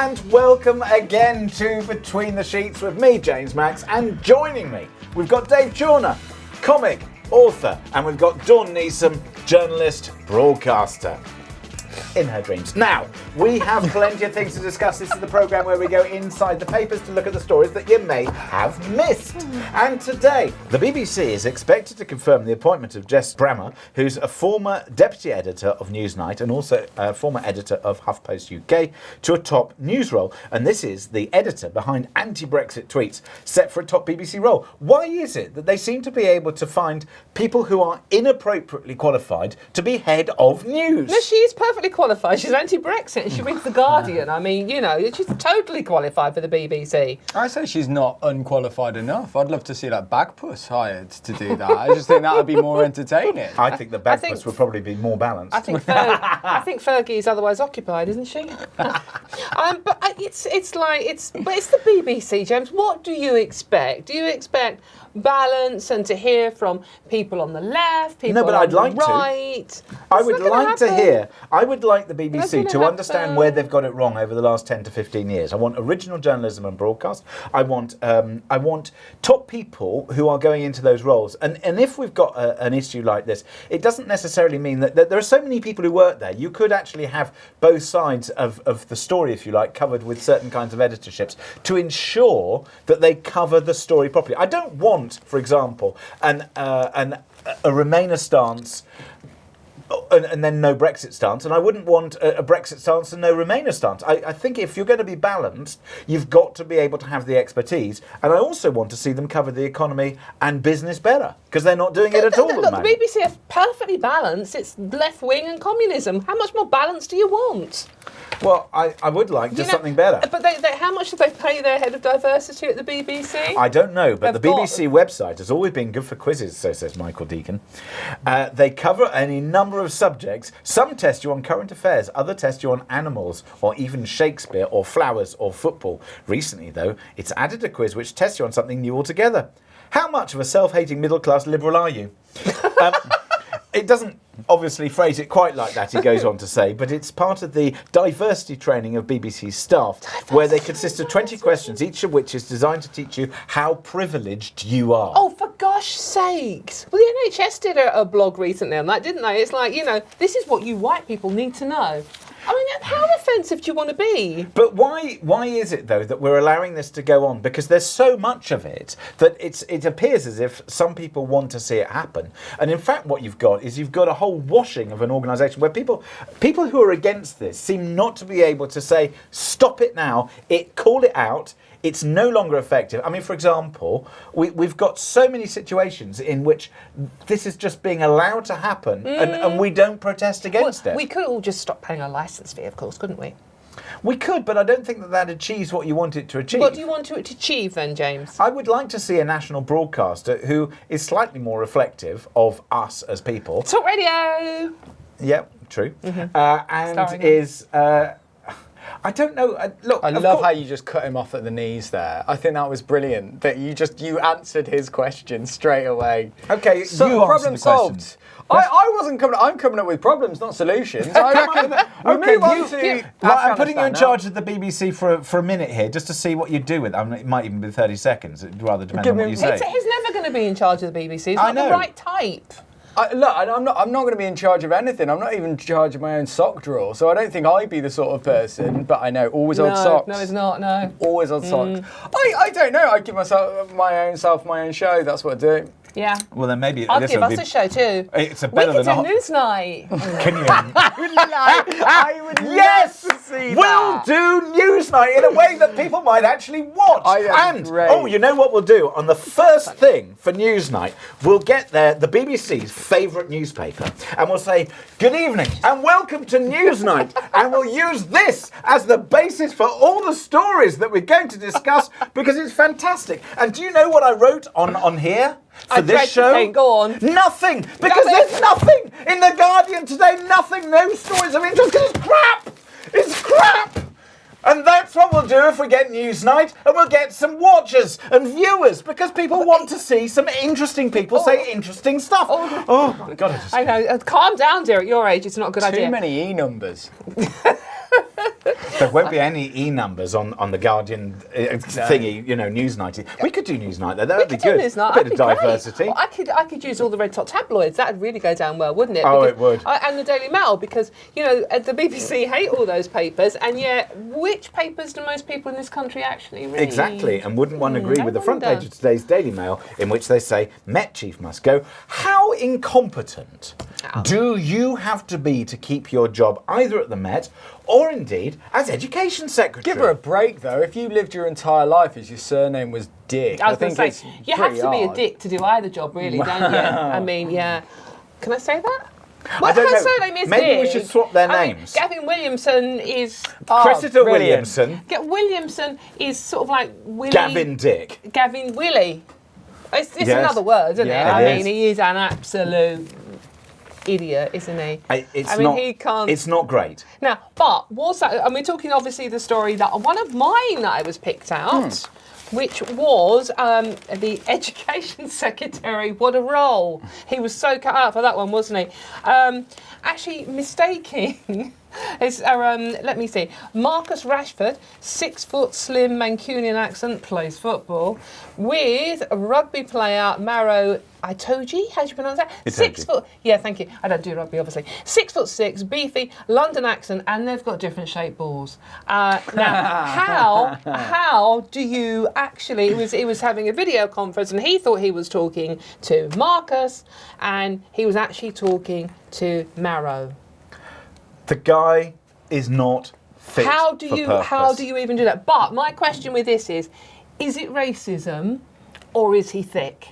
and welcome again to Between the Sheets with me, James Max, and joining me, we've got Dave Chawner, comic, author, and we've got Dawn Neesom, journalist, broadcaster. In her dreams. Now, we have plenty of things to discuss. This is the programme where we go inside the papers to look at the stories that you may have missed. And today, the BBC is expected to confirm the appointment of Jess Brammer, who's a former deputy editor of Newsnight and also a former editor of HuffPost UK, to a top news role. And this is the editor behind anti-Brexit tweets set for a top BBC role. Why is it that they seem to be able to find people who are inappropriately qualified to be head of news? No, she is perfectly qualified. She's anti-Brexit and she reads The Guardian. I mean, you know, she's totally qualified for the BBC. I say she's not unqualified enough. I'd love to see like Bagpuss hired to do that. I just think that would be more entertaining. I think the Bagpuss would probably be more balanced. I think Fergie is otherwise occupied, isn't she? But it's the BBC, James. What do you expect? Do you expect balance and to hear from people on the left, people on the right? I would like to hear. I would like the BBC to understand where they've got it wrong over the last 10 to 15 years. I want original journalism and broadcast. I want top people who are going into those roles. And if we've got an issue like this, it doesn't necessarily mean that there are so many people who work there. You could actually have both sides of the story, if you like, covered with certain kinds of editorships to ensure that they cover the story properly. I don't want, for example, a Remainer stance and then no Brexit stance, and I wouldn't want a Brexit stance and no Remainer stance. I think if you're going to be balanced, you've got to be able to have the expertise, and I also want to see them cover the economy and business better, because they're not doing it at all at the moment. The BBC is perfectly balanced. It's left wing and communism. How much more balance do you want? Well, I would like just something better. But how much do they pay their head of diversity at the BBC? I don't know, but the BBC website has always been good for quizzes, so says Michael Deacon. They cover any number of subjects. Some test you on current affairs, other test you on animals, or even Shakespeare, or flowers, or football. Recently, though, it's added a quiz which tests you on something new altogether. How much of a self-hating middle-class liberal are you? It doesn't obviously phrase it quite like that, he goes on to say, but it's part of the diversity training of BBC staff, where they consist of 20 questions, each of which is designed to teach you how privileged you are. Oh, for gosh sakes. Well, the NHS did a blog recently on that, didn't they? It's like, you know, this is what you white people need to know. I mean, how offensive do you want to be? But why is it, though, that we're allowing this to go on? Because there's so much of it that it appears as if some people want to see it happen. And in fact, what you've got is you've got a whole washing of an organisation where people who are against this seem not to be able to say, stop it now, call it out. It's no longer effective. I mean, for example, we've got so many situations in which this is just being allowed to happen and we don't protest against it. We could all just stop paying a licence fee, of course, couldn't we? We could, but I don't think that achieves what you want it to achieve. What do you want it to achieve then, James? I would like to see a national broadcaster who is slightly more reflective of us as people. Talk radio! Yep, true. And is... I don't know. Look, I love how you just cut him off at the knees there. I think that was brilliant. That you answered his question straight away. Okay, so you problem solved. I wasn't coming. I'm coming up with problems, not solutions. I reckon. I'm putting you in charge of the BBC for a minute here, just to see what you do with it. I mean, it might even be 30 seconds. It rather depends on what you say. He's never going to be in charge of the BBC. He's not the right type. I'm not going to be in charge of anything. I'm not even in charge of my own sock drawer, so I don't think I'd be the sort of person. But I know, always old socks. No, it's not. No, always old socks. I don't know. I give myself my own show. That's what I do. Yeah. Well, then maybe I'll give us a show too. It's a better than a Newsnight. Can you? I would yes, love to see we'll do Newsnight in a way that people might actually watch. You know what we'll do on the first thing for Newsnight? We'll get there the BBC's favourite newspaper, and we'll say, "Good evening and welcome to Newsnight," and we'll use this as the basis for all the stories that we're going to discuss because it's fantastic. And do you know what I wrote on here? For this show, go on. Nothing, because there's nothing in the Guardian today. Nothing, no stories of interest. Because it's crap. It's crap. And that's what we'll do if we get Newsnight, and we'll get some watchers and viewers because people want to see some interesting people say interesting stuff. Oh God! I know. Calm down, dear. At your age, it's not a good idea. Too many E numbers. There won't be any numbers on the Guardian thingy, News Night. We could do News Night though. That would be good. News Night. A bit of diversity. Well, I could use all the red top tabloids. That'd really go down well, wouldn't it? Oh, it would. And the Daily Mail, because the BBC hate all those papers, and yet which papers do most people in this country actually read? Exactly, and wouldn't one agree with the front page of today's Daily Mail, in which they say Met chief must go? How incompetent do you have to be to keep your job either at the Met or indeed as Education Secretary? Give her a break though. If you lived your entire life as your surname was Dick, I was going to say, you have to be a hard. dick to do either job, really, don't you? I mean, yeah. Can I say that? I don't know. Surname is Maybe we Dick. should swap their names. Gavin Williamson is... Christopher brilliant. Williamson. Williamson is sort of like Willie... Gavin Dick. Gavin Willie. It's Yes. another word, isn't Yeah, it? it I is. mean, he is an absolute idiot, isn't he? He can't. It's not great. Now, but was that... And we're talking, obviously, the story that... One of mine that I was picked out... which was the Education Secretary. What a role. He was so cut out for that one, wasn't he? Actually mistaking... let me see. Marcus Rashford, 6 foot slim Mancunian accent, plays football with rugby player Maro Itoje. How do you pronounce that? Itoje. 6 foot. Yeah, thank you. I don't do rugby, obviously. 6'6", beefy, London accent, and they've got different shaped balls. Now, how do you actually? He was having a video conference, and he thought he was talking to Marcus, and he was actually talking to Maro. The guy is not fit How do for you purpose. even do that? But my question with this is it racism or is he thick?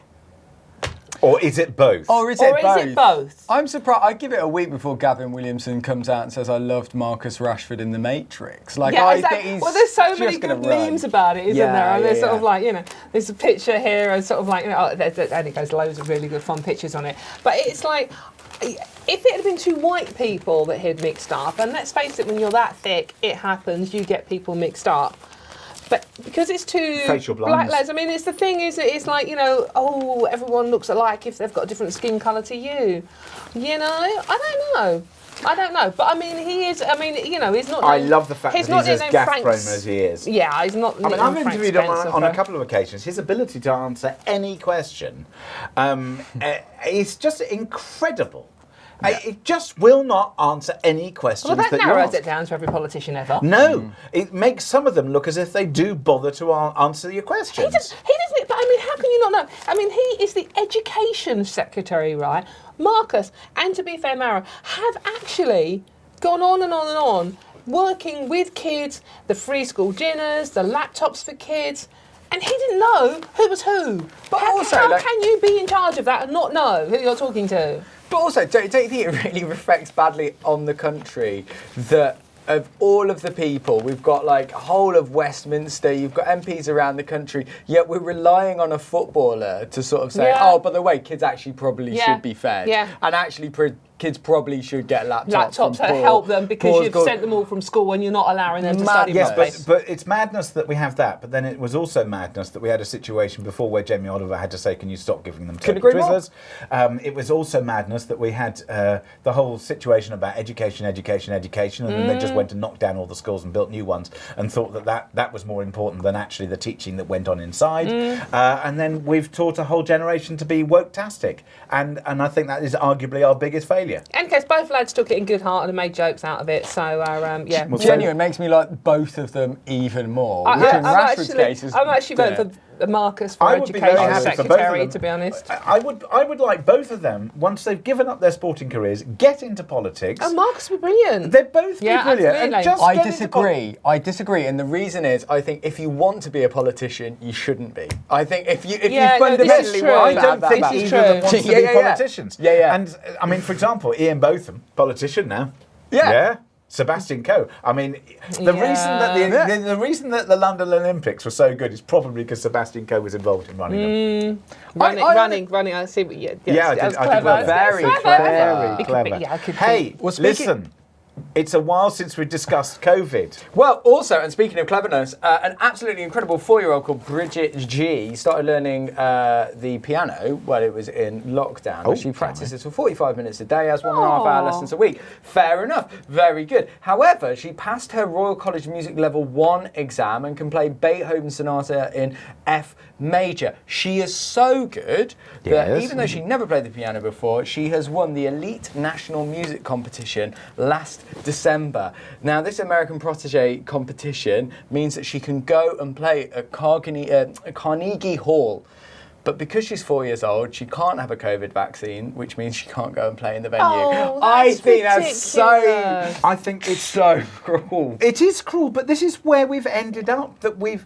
Or is it both? Or is Or it is both? it both? I'm surprised. I'd give it a week before Gavin Williamson comes out and says, I loved Marcus Rashford in The Matrix. Like, Yeah, I exactly. think he's Well, there's so just many gonna good run. memes about it, isn't Yeah, there? And there's yeah, sort of yeah. like, there's a picture here and sort of like, and it goes loads of really good fun pictures on it. But it's like, if it had been two white people that he'd mixed up, and let's face it, when you're that thick, it happens, you get people mixed up. But because it's two Facial black blindness. lads, I mean, it's the thing is, it's like, everyone looks alike if they've got a different skin colour to you. I don't know. But I mean, he is, he's not... I love the fact he's that not he's as named gas-prone Frank's- as he is. Yeah, he's not... I mean, I've Frank interviewed him Spencer on a for- couple of occasions. His ability to answer any question is just incredible. It just will not answer any questions Well, that that you narrows ask. it down to every politician ever. No, it makes some of them look as if they do bother to answer your He questions. doesn't, but I mean, how can you not know? I mean, he is the Education Secretary, right? Marcus, and to be fair, Mara, have actually gone on and on and on, working with kids, the free school dinners, the laptops for kids, and he didn't know who was who. But how also, can you be in charge of that and not know who you're talking to? But also, don't you think it really reflects badly on the country that of all of the people, we've got like whole of Westminster, you've got MPs around the country, yet we're relying on a footballer to sort of say, Yeah. oh, by the way, kids actually probably Yeah. should be fed. Yeah. And actually kids probably should get laptops Laptops from to help them because Paul's you've got- sent them all from school and you're not allowing them to study Yes, properly. but it's madness that we have that. But then it was also madness that we had a situation before where Jamie Oliver had to say, "Can you stop giving them turkey Couldn't agree more. Twizzlers?" It was also madness that we had the whole situation about education, and then they just went and knocked down all the schools and built new ones, and thought that was more important than actually the teaching that went on inside. And then we've taught a whole generation to be woke-tastic, and I think that is arguably our biggest failure. And because both lads took it in good heart and made jokes out of it, so yeah. Well, Genuine makes me like both of them even more. I- Which in I'm Rashford's actually, case is I'm actually voting for Marcus for I would be very Education happy for both of Secretary, them. to be honest. I would like both of them, once they've given up their sporting careers, get into politics. Oh, Marcus would be brilliant. They'd both be Yeah, brilliant. absolutely. And just I get into disagree. I disagree, and the reason is, I think if you want to be a politician, you shouldn't be. I think if you Yeah, no, this is fundamentally true. want I to don't have that think back- This is either of them true. wants to Yeah, be yeah, yeah. politicians. Yeah, yeah. And I mean, for example, Ian Botham, politician now. Yeah. Sebastian Coe. I mean, the reason that the London Olympics were so good is probably because Sebastian Coe was involved in running them. Running. I see. What, Yeah, I that did was well clever. there. Very That's clever. It Very could be- clever. yeah, I could Hey, Well, speaking- listen. It's a while since we discussed COVID. Well, also, and speaking of cleverness, an absolutely incredible 4-year-old called Bridget G started learning the piano while it was in lockdown. She practices for 45 minutes a day, has 1.5 hour lessons a week. Fair enough, very good. However, she passed her Royal College Music Level 1 exam and can play Beethoven's Sonata in F major. She is so good that even though she never played the piano before, she has won the Elite National Music Competition last December. Now, this American protege competition means that she can go and play at Carnegie Hall. But because she's 4 years old, she can't have a COVID vaccine, which means she can't go and play in the venue. Oh, I that's think that's ridiculous. I think it's so cruel. It is cruel, but this is where we've ended up. That we've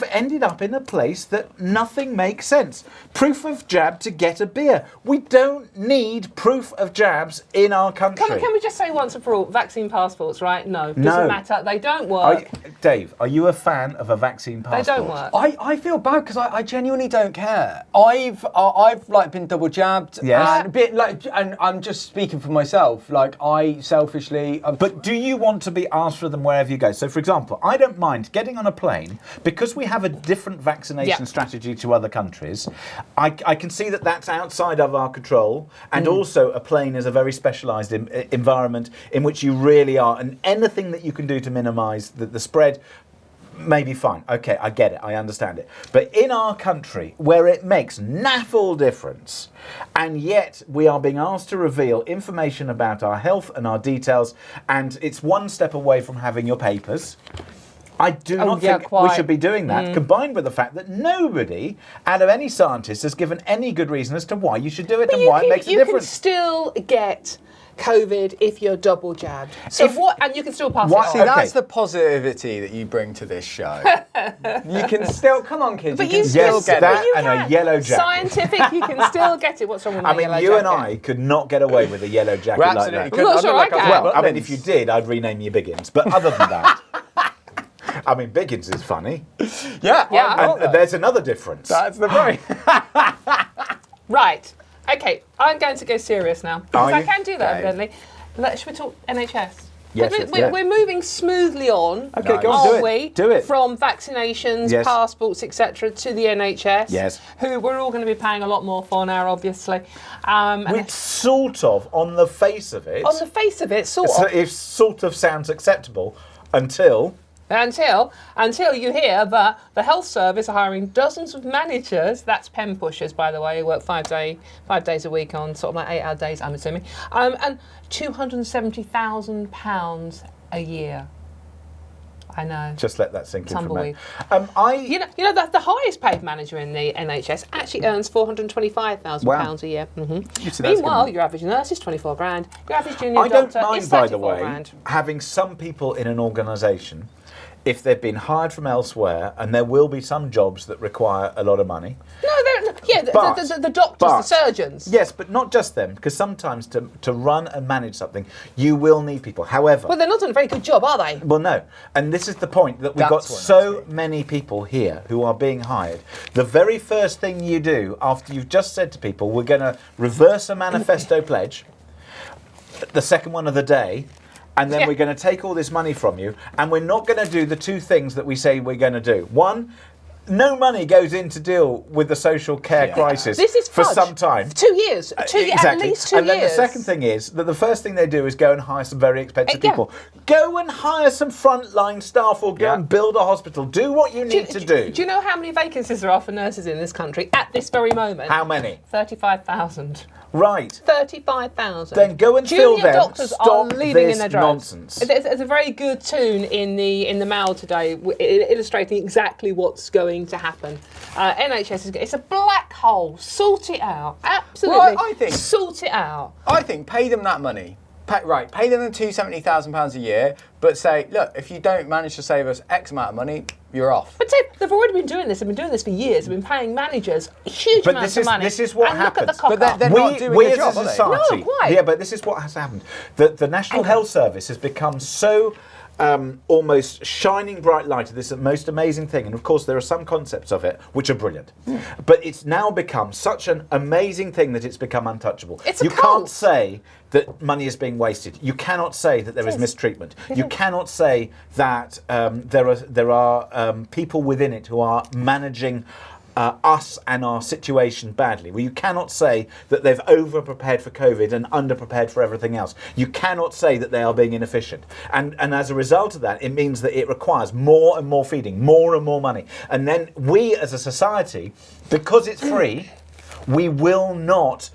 ended up in a place that nothing makes sense. Proof of jab to get a beer. We don't need proof of jabs in our country. Can we just say once and for all, vaccine passports, right? No, doesn't No. matter. They don't work. Dave, are you a fan of a vaccine passport? They don't work. I feel bad because I genuinely don't care. I've like been double jabbed. Yes. And a bit like, and I'm just speaking for myself. Like I selfishly. But do you want to be asked for them wherever you go? So, for example, I don't mind getting on a plane because we have a different vaccination strategy to other countries. I can see that that's outside of our control, and also a plane is a very specialised environment in which you really are, and anything that you can do to minimise the spread. Maybe fine. Okay, I get it. I understand it. But in our country, where it makes naffle difference, and yet we are being asked to reveal information about our health and our details, and it's one step away from having your papers. I do not think we should be doing that, combined with the fact that nobody out of any scientist has given any good reason as to why you should do it and why it makes a difference. You can still get COVID if you're double jabbed. So and you can still pass it on. See, that's the positivity that you bring to this show. You can still, come on, kids. But you can still get that it. and a yellow jacket. Scientific, you can still get it. What's wrong with my yellow jacket? you and I could not get away with a yellow jacket We're like absolutely that. could. I'm not sure I can. Well, I mean, if you did, I'd rename you Biggins. But other than that, I mean, Biggins is funny. Yeah. And there's another difference. That's the point. Right. Okay, I'm going to go serious now. Because I can do that, Okay. evidently. Should we talk NHS? Yes, We're moving smoothly on, Okay, go on, aren't do we? it. Do it. From vaccinations, Yes. passports, etc., to the NHS. Yes. Who we're all going to be paying a lot more for now, obviously. And Which sort of, on the face of it, on the face of it, sort of. it sort of sounds acceptable until... Until you hear that the health service are hiring dozens of managers, that's pen pushers, by the way, who work 5 days a week on sort of like 8-hour days, I'm assuming, and £270,000 a year. I know. Just let that sink in for a Tumbleweed. minute. You know that the highest paid manager in the NHS actually earns £425,000 a year. Meanwhile, your average nurse is 24 grand. Your average junior doctor is 34 by the way, grand. having some people in an organisation, if they've been hired from elsewhere, and there will be some jobs that require a lot of money. The doctors, the surgeons. Yes, but not just them, because sometimes to run and manage something, you will need people. However... Well, they're not doing a very good job, are they? Well, no. And this is the point, that we've got so many people here who are being hired. The very first thing you do after you've just said to people, we're going to reverse a manifesto pledge, the second one of the day, and then we're going to take all this money from you, and we're not going to do the two things that we say we're going to do. One, no money goes in to deal with the social care crisis for some time. 2 years. At least 2 years. And then the second thing is that the first thing they do is go and hire some very expensive people. Go and hire some frontline staff, or go and build a hospital. Do what you need to do. Do you know how many vacancies there are for nurses in this country at this very moment? How many? 35,000. Right. 35,000. Then go and fill them. Doctors Stop are leaving this in their droves. nonsense. There's a very good tune in the Mail today, illustrating exactly what's going to happen. NHS it's a black hole. Sort it out. Absolutely. Well, I think sort it out. I think pay them that money. Pay them the £270,000 a year, but say, look, if you don't manage to save us X amount of money, you're off. But they've already been doing this. They've been doing this for years. They've been paying managers huge amounts of money. This is what happens. Look at the cock up. They're not doing a job, as a society, No, quite. yeah, but this is what has happened. The National Health Service has become so almost shining bright light of this most amazing thing. And of course, there are some concepts of it which are brilliant. But it's now become such an amazing thing that it's become untouchable. It's a you cult. can't say that money is being wasted. You cannot say that there is mistreatment. You cannot say that there are people within it who are managing us and our situation badly. Well, you cannot say that they've over-prepared for COVID and under-prepared for everything else. You cannot say that they are being inefficient. And as a result of that, it means that it requires more and more feeding, more and more money. And then we as a society, because it's free, we will not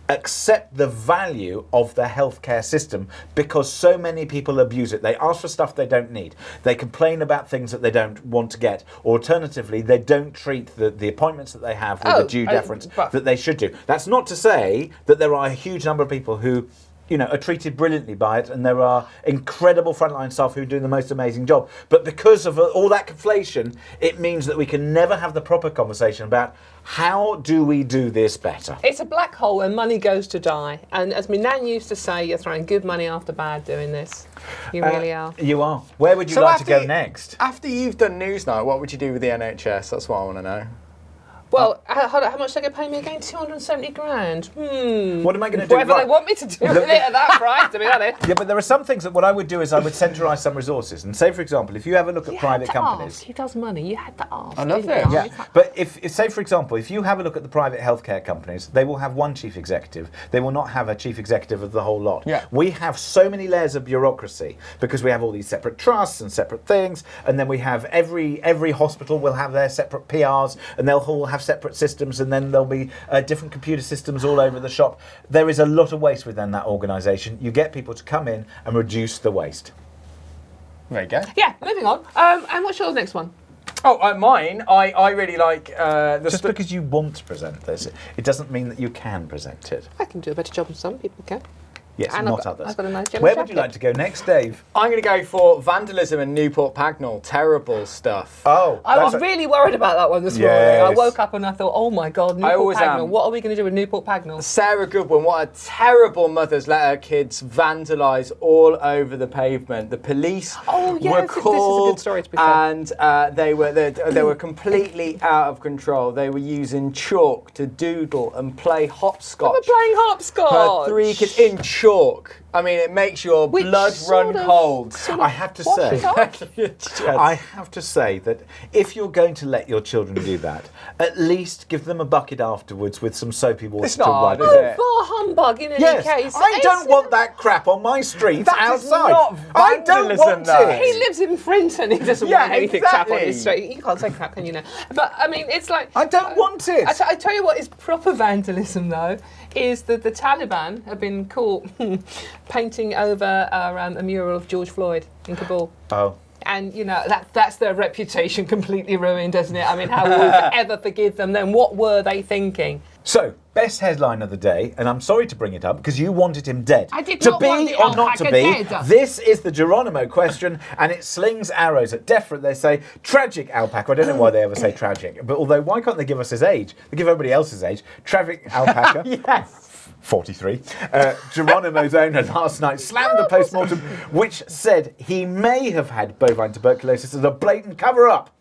accept the value of the healthcare system because so many people abuse it. They ask for stuff they don't need. They complain about things that they don't want to get. Or alternatively, they don't treat the appointments that they have with the due deference that they should do. That's not to say that there are a huge number of people who are treated brilliantly by it, and there are incredible frontline staff who do the most amazing job. But because of all that conflation, it means that we can never have the proper conversation about how do we do this better. It's a black hole where money goes to die. And as my nan used to say, you're throwing good money after bad doing this. You really are. You are. Where would you like to go next? After you've done Newsnight, what would you do with the NHS? That's what I want to know. Well, hold on, how much are they going to pay me again? 270 grand. What am I going to do? Whatever they want me to do with it at that price, to be honest. Yeah, but there are some things that what I would do is I would centralise some resources. And say, for example, if you have a look at private companies. He does money. You had to ask. I love didn't it. you? Yeah, but if say, for example, if you have a look at the private healthcare companies, they will have one chief executive. They will not have a chief executive of the whole lot. Yeah. We have so many layers of bureaucracy because we have all these separate trusts and separate things, and then we have every hospital will have their separate PRs, and they'll all have separate systems, and then there'll be different computer systems all over the shop. There is a lot of waste within that organisation. You get people to come in and reduce the waste. There you go. Yeah, moving on. And what's your next one? Oh, mine. I really like Just because you want to present this, it doesn't mean that you can present it. I can do a better job than some people can. Yes, And not I've others. got a nice yellow Where would you jacket. like to go next, Dave? I'm going to go for Vandalism in Newport Pagnell. Terrible stuff. Oh, I was really worried about that one this morning. Yes. I woke up and I thought, oh my God, Newport always Pagnell. am. What are we going to do with Newport Pagnell? Sarah Goodwin, what a terrible mother's let her kids vandalise all over the pavement. The police Oh, yeah, were this is a called good story, to be fair. and they were completely out of control. They were using chalk to doodle and play hopscotch. We're playing hopscotch. Her 3 kids in chalk. I mean, it makes your Which blood sort run of- cold. sort I of have to washes say- off. I have to say that if you're going to let your children do that, at least give them a bucket afterwards with some soapy water It's to not wipe hard, it. is it? Bar humbug in any Yes, case. I don't want that crap on my streets That is outside. not I don't vandalism, want though. it. He lives in Frinton. He doesn't Yeah, want anything crap on exactly. his street. You can't say crap, can you now? But I mean, it's like I don't want it. I tell you what is proper vandalism, though, is that the Taliban have been caught painting over a mural of George Floyd in Kabul. Oh. And, that's their reputation completely ruined, isn't it? I mean, how will we ever forgive them then? What were they thinking? So, best headline of the day, and I'm sorry to bring it up because you wanted him dead. I did to not be want the or not to alpaca be, dead. this is the Geronimo question, and it slings arrows at definite. They say tragic alpaca. I don't know why they ever say tragic, but although why can't they give us his age? They give everybody else's age. Tragic alpaca. Yes. 43. Geronimo's owner last night slammed a post-mortem which said he may have had bovine tuberculosis as a blatant cover-up.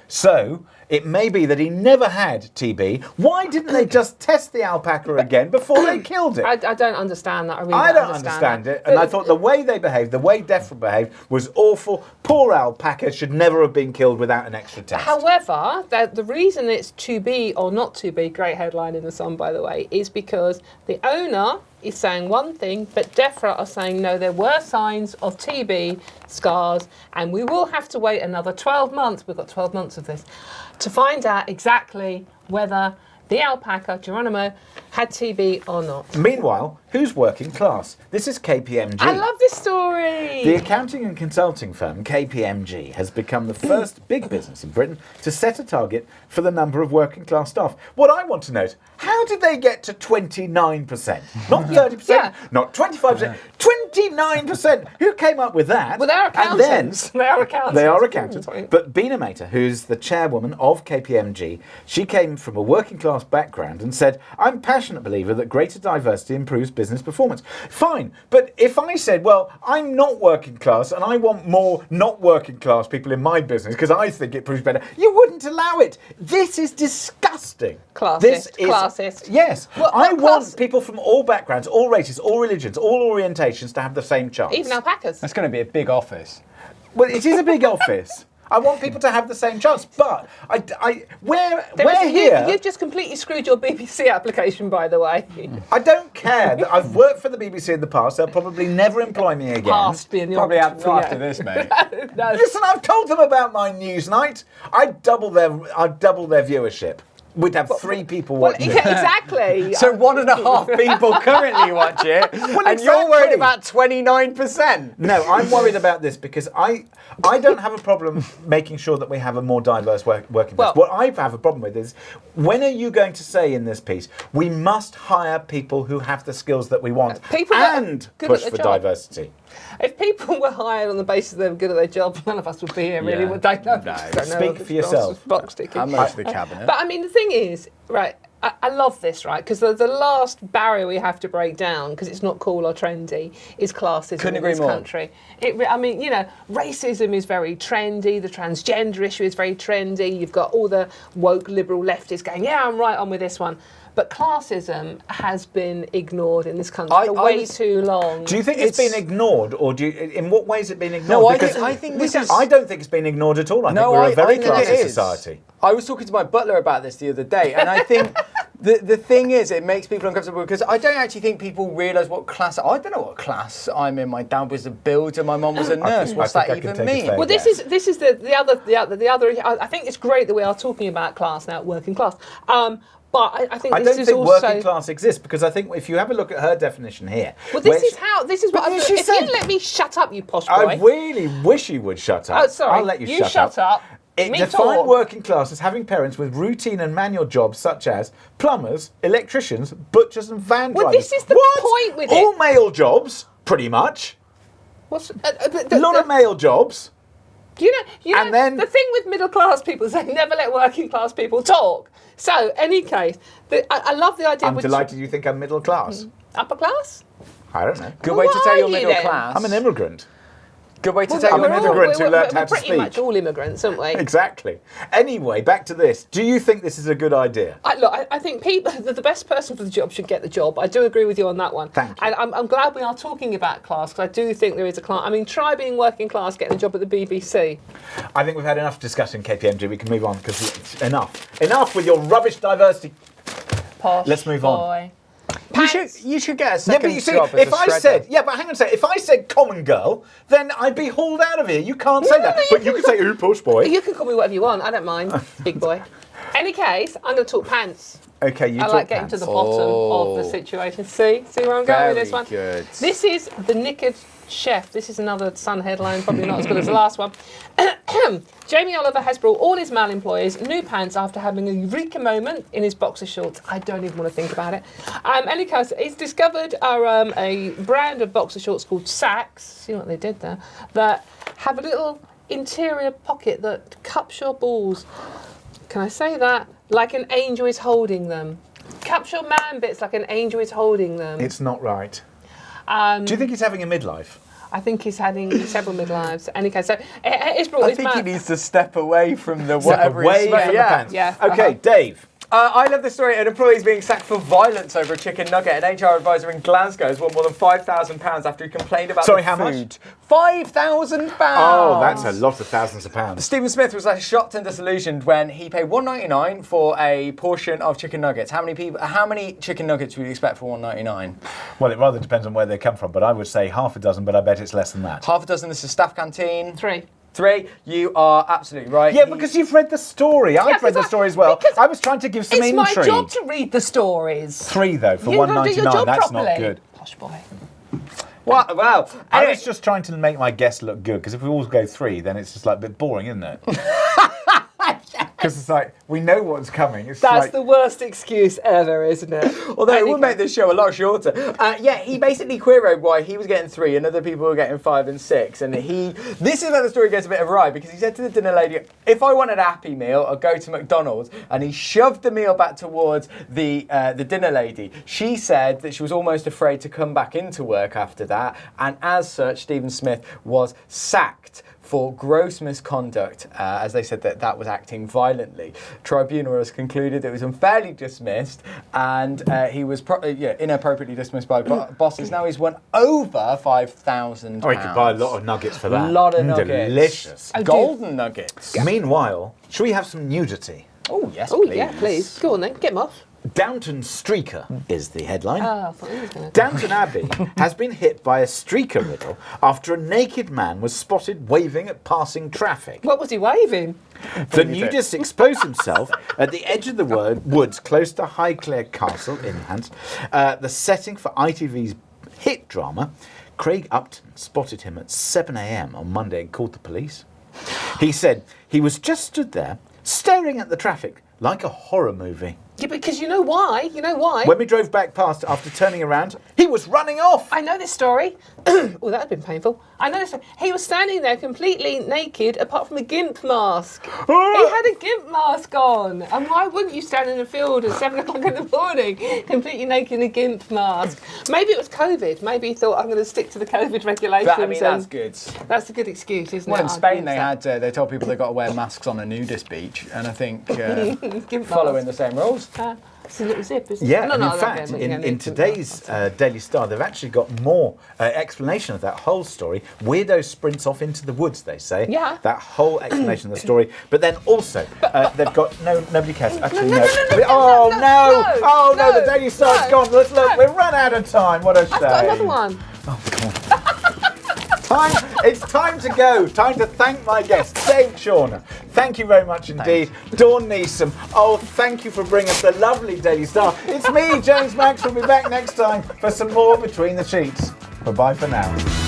So, it may be that he never had TB. Why didn't they just test the alpaca again before they killed it? I don't understand that. I really I don't don't understand that. it. And I thought the way they behaved, the way DEFRA behaved, was awful. Poor alpaca should never have been killed without an extra test. However, the reason it's to be or not to be, great headline in the Sun, by the way, is because the owner is saying one thing, but DEFRA are saying no, there were signs of TB scars, and we will have to wait another 12 months. We've got 12 months of this to find out exactly whether the alpaca, Geronimo, had TB or not. Meanwhile, who's working class? This is KPMG. I love this story. The accounting and consulting firm KPMG has become the first big business in Britain to set a target for the number of working class staff. What I want to know is, how did they get to 29%? Not 30%, Yeah. not 25%, 29%. Who came up with that? Well, they're And then- accountants. They are accountants. They are accountants. But Bina Mehta, who's the chairwoman of KPMG, she came from a working class background and said, I'm passionate passionate believer that greater diversity improves business performance. Fine, but if I said, well, I'm not working class and I want more not working class people in my business because I think it proves better, you wouldn't allow it. This is disgusting. Classist. Yes. Well, I want people from all backgrounds, all races, all religions, all orientations to have the same chance. Even alpacas. That's going to be a big office. Well, it is a big office. I want people to have the same chance, but we're here. You've just completely screwed your BBC application, by the way. I don't care. That I've worked for the BBC in the past. They'll probably never employ me again. Past being the Probably operative, not after this, mate. No. Listen, I've told them about my Newsnight. I'd double their viewership. We'd have 3 people watching. Yeah, exactly. So 1.5 people currently watch it, and you're worried exactly. about 29%. No, I'm worried about this because I don't have a problem making sure that we have a more diverse working class. What I have a problem with is, when are you going to say in this piece, we must hire people who have the skills that we want and push for diversity? If people were hired on the basis they were good at their job, none of us would be here, really, would they? No. Speak for yourself. Box ticking. And most of the cabinet. But I mean, the thing is, right, I love this, right, because the last barrier we have to break down, because it's not cool or trendy, is classism in this country. I mean, you know, racism is very trendy, the transgender issue is very trendy, you've got all the woke liberal leftists going, yeah, I'm right on with this one. But classism has been ignored in this country for way too long. Do you think it's been ignored, or in what ways has it been ignored? No, I don't think it's been ignored at all. I think we're a very classist society. I was talking to my butler about this the other day, and I think the thing is, it makes people uncomfortable because I don't actually think people realise what class. I don't know what class I'm in. My dad was a builder, my mum was a nurse. What's that even mean? Well, this is the other. I think it's great that we are talking about class now, working class. But I think I this don't is think also working class exists, because I think if you have a look at her definition here. Well, this is what I'm she If said, you let me shut up, you posh boy. I really wish you would shut up. Oh, sorry. I'll let you shut up. It defined working class as having parents with routine and manual jobs such as plumbers, electricians, butchers, and van drivers. Well, this is the point with All male jobs, pretty much. What's A lot of male jobs. You know, And then- the thing with middle class people is they never let working class people talk. So, any case, I love the idea. I'm delighted you think I'm middle class. Upper class? I don't know. Good way to tell you're middle class. I'm an immigrant. Good way to tell I'm you're an middle immigrant who learnt how We're to pretty speak. much all immigrants, aren't we? Exactly. Anyway, back to this. Do you think this is a good idea? I think people, the best person for the job should get the job. I do agree with you on that one. Thank you. And I'm glad we are talking about class, because I do think there is a class. I mean, try being working class, getting a job at the BBC. I think we've had enough discussion, KPMG. We can move on, because enough. Enough with your rubbish diversity. Posh Let's move on. boy. You should get a second but job as if a I shredder. said, but hang on a second, if I said common girl, then I'd be hauled out of here. You can't say that. But you can say, ooh, push boy. You can call me whatever you want. I don't mind, big boy. Any case, I'm going to talk pants. Okay, you I talk like getting to the bottom of the situation. See where I'm going with this one? Good. This is the Knickered Chef. This is another Sun headline, probably not as good as the last one. Jamie Oliver has brought all his male employees new pants after having a eureka moment in his boxer shorts. I don't even want to think about it. Any case, he's discovered a brand of boxer shorts called Saks. See what they did there? That have a little interior pocket that cups your balls. Can I say that? Like an angel is holding them. Cups your man bits like an angel is holding them. It's not right. Do you think he's having a midlife? I think he's having several midlives. Any case, so it's brought I his think man. he needs to step away from the Step whatever away he's from the pants. Yeah. Okay, Dave. I love the story. An employee is being sacked for violence over a chicken nugget. An HR advisor in Glasgow has won more than £5,000 after he complained about the food. How much? £5,000. Oh, that's a lot of thousands of pounds. Stephen Smith was shocked and disillusioned when he paid $1.99 for a portion of chicken nuggets. How many chicken nuggets would you expect for $1.99? Well, it rather depends on where they come from, but I would say half a dozen, but I bet it's less than that. Half a dozen. This is staff canteen. 3. 3. You are absolutely right. Yeah, because you've read the story. I've read the story as well. I was trying to give some It's intrigue. my job to read the stories. 3 though for You don't do your $1.99. job That's properly. not good. Posh boy. Wow. I Anyway, was just trying to make my guess look good, because if we all go 3, then it's just like a bit boring, isn't it? Because it's like, we know what's coming. It's That's like, the worst excuse ever, isn't it? Although it would make this show a lot shorter. Yeah, he basically queroed why he was getting 3 and other people were getting 5 and 6. And this is where the story gets a bit awry, because he said to the dinner lady, if I wanted a Happy Meal, I'd go to McDonald's. And he shoved the meal back towards the dinner lady. She said that she was almost afraid to come back into work after that. And as such, Stephen Smith was sacked for gross misconduct, as they said that was acting violently. Tribunal has concluded that it was unfairly dismissed, and he was inappropriately dismissed by bosses. Now he's won over £5,000. oh, he could buy a lot of nuggets for that. A lot of nuggets. Delicious. Golden nuggets. Meanwhile, should we have some nudity? Oh, yes, Oh, please. yeah, please. Go on then, get him off. Downton Streaker is the headline. Oh, I thought he was going to... Downton Abbey has been hit by a streaker riddle after a naked man was spotted waving at passing traffic. What was he waving? The nudist exposed himself at the edge of the woods close to Highclere Castle in Hants, the setting for ITV's hit drama. Craig Upton spotted him at 7 a.m. on Monday and called the police. He said he was just stood there staring at the traffic like a horror movie. Yeah, because you know why? You know why? When we drove back past after turning around, he was running off. I know this story. Oh, that would have been painful. I know this story. He was standing there completely naked apart from a gimp mask. He had a gimp mask on. And why wouldn't you stand in the field at 7 o'clock in the morning completely naked in a gimp mask? Maybe it was COVID. Maybe he thought, I'm going to stick to the COVID regulations. That's good. That's a good excuse, isn't it? Well, in Spain they told people they got to wear masks on a nudist beach, and I think following the same rules. It's a little zip, isn't it? Yeah, and in fact, in today's Daily Star, they've actually got more explanation of that whole story. Weirdo sprints off into the woods, they say. Yeah. That whole explanation of the story. But then also, they've got... Nobody cares. Actually, no. Oh, no, the Daily Star's gone. Let's look. We've run out of time. What a shame. I've got another one. Oh, come on. It's time to go. Time to thank my guest, Dave Chawner. Thank you very much indeed. Dawn Neesom. Oh, thank you for bringing us the lovely Daily Star. It's me, James Max. We'll be back next time for some more Between the Sheets. Bye-bye for now.